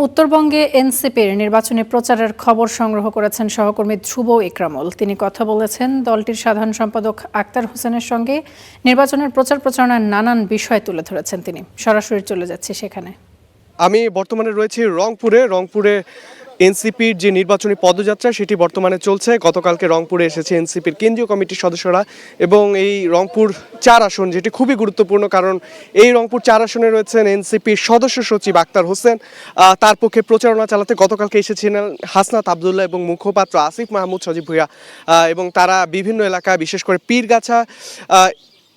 উত্তরবঙ্গে এনসিপির নির্বাচনী প্রচারের খবর সংগ্রহ করেছেন সহকর্মী ধ্রুব ইকরামুল। তিনি কথা বলেছেন দলটির সাধারণ সম্পাদক আক্তার হোসেনের সঙ্গে। নির্বাচনের প্রচার প্রচারণার নানান বিষয় তুলে ধরেছেন তিনি। সরাসরি চলে যাচ্ছি সেখানে। আমি বর্তমানে রয়েছি রংপুরে এনসিপির যে নির্বাচনী পদযাত্রা সেটি বর্তমানে চলছে। গতকালকে রংপুরে এসেছে এনসিপির কেন্দ্রীয় কমিটির সদস্যরা এবং এই রংপুর ৪ আসন যেটি খুবই গুরুত্বপূর্ণ, কারণ এই রংপুর ৪ আসনে রয়েছেন এনসিপির সদস্য সচিব আক্তার হোসেন। তার পক্ষে প্রচারণা চালাতে গতকালকে এসেছিলেন হাসনাত আবদুল্লাহ এবং মুখপাত্র আসিফ মাহমুদ সজীব ভুঁইয়া, এবং তারা বিভিন্ন এলাকা, বিশেষ করে পীরগাছা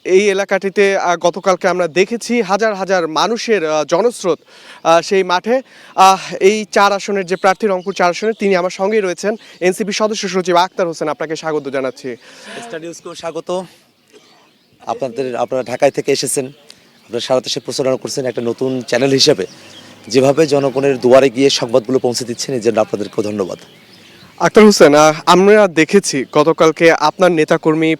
এই এলাকাটিতে গতকালকে আমরা দেখেছি হাজার হাজার মানুষের জনস্রোত সেই মাঠে। এই ৪ আসনের যে প্রার্থী, রংপুর ৪ আসনের, তিনি আমার সঙ্গেই রয়েছেন এনসিপি সদস্য সচিব আক্তার হোসেন। আপনাকে স্বাগত জানাচ্ছি। স্টার নিউজকেও স্বাগত। আপনারা ঢাকায় থেকে এসেছেন, আপনারা সারা দেশে প্রচারণা করছেন একটা নতুন চ্যানেল হিসেবে। যেভাবে জনগণের দুয়ারে গিয়ে সংবাদগুলো পৌঁছে দিচ্ছেন, এর জন্য আপনাদেরকেও ধন্যবাদ। আক্তার হোসেন, আমরা দেখেছি গতকালকে আপনার নেতাকর্মী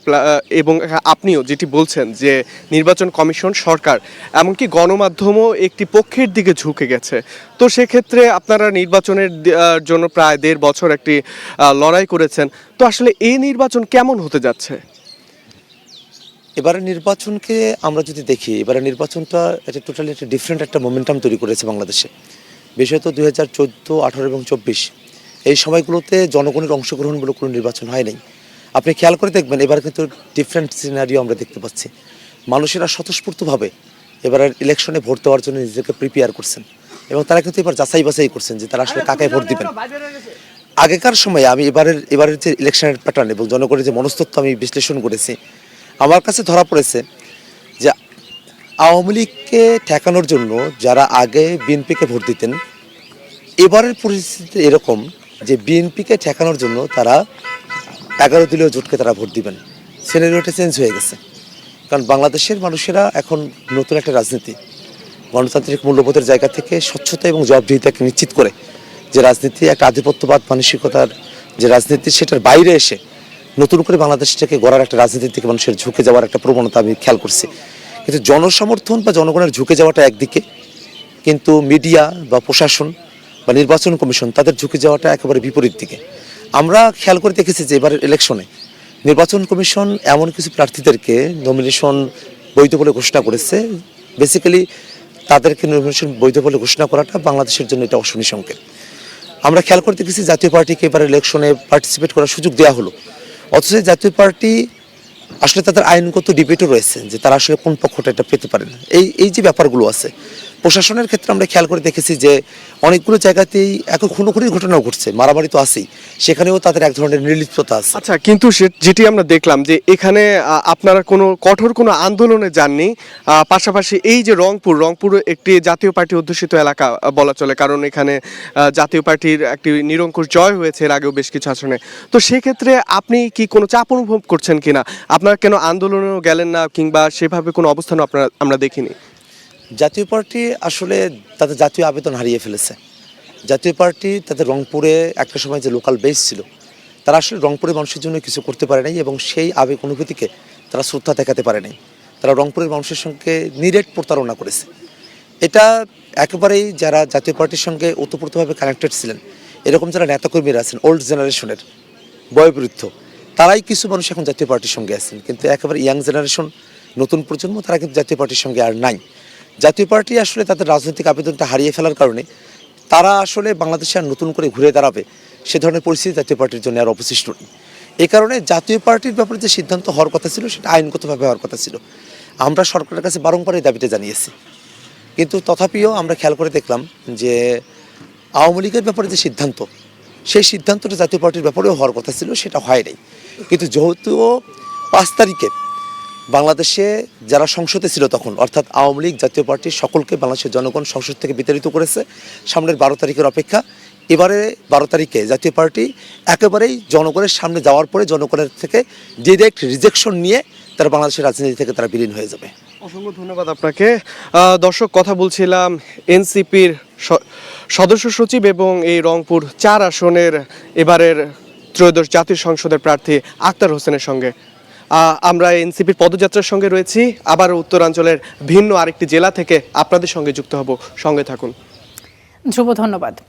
এবং আপনিও যেটি বলছেন যে নির্বাচন কমিশন, সরকার, এমনকি গণমাধ্যমও একটি পক্ষের দিকে ঝুঁকে গেছে। তো সেক্ষেত্রে আপনারা নির্বাচনের জন্য প্রায় ১.৫ বছর একটি লড়াই করেছেন। তো আসলে এই নির্বাচন কেমন হতে যাচ্ছে? এবারের নির্বাচনকে আমরা যদি দেখি, এবারের নির্বাচনটা এটা টোটালি একটা ডিফারেন্ট একটা মোমেন্টাম তৈরি করেছে বাংলাদেশে। বিশেষত 2014, 18 এবং 24 এই সময়গুলোতে জনগণের অংশগ্রহণমূলক কোনো নির্বাচন হয় নাই। আপনি খেয়াল করে দেখবেন এবার কিন্তু ডিফারেন্ট সিনারিও আমরা দেখতে পাচ্ছি। মানুষেরা স্বতঃস্ফূর্তভাবে এবারের ইলেকশনে ভোট দেওয়ার জন্য নিজেদেরকে প্রিপেয়ার করছেন এবং তারা কিন্তু এবার যাচাই বাছাই করছেন যে তারা আসলে কাকে ভোট দিবেন। আগেকার সময়ে আমি এবারের যে ইলেকশনের প্যাটার্ন এবং জনগণের যে মনস্তত্ত্ব আমি বিশ্লেষণ করেছি, আমার কাছে ধরা পড়েছে যে আওয়ামী লীগকে ঠেকানোর জন্য যারা আগে বিএনপিকে ভোট দিতেন, এবারের পরিস্থিতি এরকম যে বিএনপিকে ঠেকানোর জন্য তারা 11 দলীয় জোটকে তারা ভোট দিবেন। সিনারিওটা চেঞ্জ হয়ে গেছে, কারণ বাংলাদেশের মানুষেরা এখন নতুন একটা রাজনীতি, গণতান্ত্রিক মূল্যবোধের জায়গা থেকে স্বচ্ছতা এবং জবাবদিহিতাকে নিশ্চিত করে যে রাজনীতি, একটা আধিপত্যবাদ মানসিকতার যে রাজনীতি, সেটার বাইরে এসে নতুন করে বাংলাদেশটাকে গড়ার একটা রাজনীতির দিকে মানুষের ঝুঁকে যাওয়ার একটা প্রবণতা আমি খেয়াল করছি। কিন্তু জনসমর্থন বা জনগণের ঝুঁকে যাওয়াটা একদিকে, কিন্তু মিডিয়া বা প্রশাসন বা নির্বাচন কমিশন তাদের ঝুঁকে যাওয়াটা একেবারে বিপরীত দিকে। আমরা খেয়াল করে দেখেছি যে এবারের ইলেকশনে নির্বাচন কমিশন এমন কিছু প্রার্থীদেরকে নমিনেশন বৈধ বলে ঘোষণা করেছে। বেসিক্যালি তাদেরকে নমিনেশন বৈধ বলে ঘোষণা করাটা বাংলাদেশের জন্য এটা অশনি সংকেত। আমরা খেয়াল করে দেখেছি জাতীয় পার্টিকে এবার ইলেকশনে পার্টিসিপেট করার সুযোগ দেওয়া হলো, অথচ জাতীয় পার্টি আসলে তাদের আইনগত ডিবেটও রয়েছে যে তারা আসলে কোন পক্ষটা এটা পেতে পারে না। এই যে ব্যাপারগুলো আছে, প্রশাসনের ক্ষেত্রে আমরা খেয়াল করে দেখেছি যে অনেকগুলো জায়গাতেই এখন খুনোখুনির ঘটনাও ঘটছে, মারামারি তো আছেই, সেখানেও তাদের এক ধরনের নির্লিপ্ততা আছে। আচ্ছা, কিন্তু যেটি আমরা দেখলাম যে এখানে আপনারা কোনো কঠোর কোনো আন্দোলনে যাননি। পাশাপাশি এই যে রংপুর একটি জাতীয় পার্টি অধ্যুষিত এলাকা বলা চলে, কারণ এখানে জাতীয় পার্টির একটি নিরঙ্কুশ জয় হয়েছে এর আগেও বেশ কিছু আসনে। তো সেক্ষেত্রে আপনি কি কোনো চাপ অনুভব করছেন কিনা? আপনারা কেন আন্দোলনেও গেলেন না, কিংবা সেভাবে কোনো অবস্থানও আমরা দেখিনি? জাতীয় পার্টি আসলে তাদের জাতীয় আবেদন হারিয়ে ফেলেছে। জাতীয় পার্টি তাদের রংপুরে একটা সময় যে লোকাল বেস ছিল, তারা আসলে রংপুরের মানুষের জন্য কিছু করতে পারে নাই এবং সেই আবেগ অনুভূতিকে তারা শ্রদ্ধা দেখাতে পারে নাই। তারা রংপুরের মানুষের সঙ্গে নিরেট প্রতারণা করেছে। এটা একেবারেই যারা জাতীয় পার্টির সঙ্গে ওতপ্রোতভাবে কানেক্টেড ছিলেন, এরকম যারা নেতাকর্মীরা আছেন ওল্ড জেনারেশনের, বয়োবৃদ্ধ, তারাই কিছু মানুষ এখন জাতীয় পার্টির সঙ্গে আছেন, কিন্তু একেবারে ইয়াং জেনারেশন, নতুন প্রজন্ম, তারা কিন্তু জাতীয় পার্টির সঙ্গে আর নাই। জাতীয় পার্টি আসলে তাদের রাজনৈতিক আবেদনটা হারিয়ে ফেলার কারণে তারা আসলে বাংলাদেশে আর নতুন করে ঘুরে দাঁড়াবে সে ধরনের পরিস্থিতি জাতীয় পার্টির জন্য আর অবশিষ্ট নেই। এই কারণে জাতীয় পার্টির ব্যাপারে যে সিদ্ধান্ত হওয়ার কথা ছিল সেটা আইনগতভাবে হওয়ার কথা ছিল। আমরা সরকারের কাছে বারংবার এই দাবিটা জানিয়েছি, কিন্তু তথাপিও আমরা খেয়াল করে দেখলাম যে আওয়ামী লীগের ব্যাপারে যে সিদ্ধান্ত, সেই সিদ্ধান্তটা জাতীয় পার্টির ব্যাপারেও হওয়ার কথা ছিল, সেটা হয় নাই। কিন্তু যেহেতু 5 তারিখে বাংলাদেশে যারা সংসদে ছিল তখন, অর্থাৎ আওয়ামী লীগ, জাতীয় পার্টি, সকলকে বাংলাদেশের জনগণ সংসদ থেকে বিতাড়িত করেছে। সামনের 12 তারিখের অপেক্ষা। এবারে 12 তারিখে জাতীয় পার্টি একেবারেই জনগণের সামনে যাওয়ার পরে জনগণের থেকে ডিরেক্ট রিজেকশন নিয়ে তারা বাংলাদেশের রাজনীতি থেকে তারা বিলীন হয়ে যাবে। অসংখ্য ধন্যবাদ আপনাকে। দর্শক, কথা বলছিলাম এনসিপির সদস্য সচিব এবং এই রংপুর 4 আসনের এবারের ত্রয়োদশ জাতীয় সংসদের প্রার্থী আক্তার হোসেনের সঙ্গে। আমরা এনসিপির পদযাত্রার সঙ্গে রয়েছি। আবার উত্তরাঞ্চলের ভিন্ন আরেকটি জেলা থেকে আপনাদের সঙ্গে যুক্ত হব, সঙ্গে থাকুন। ধ্রুব, ধন্যবাদ।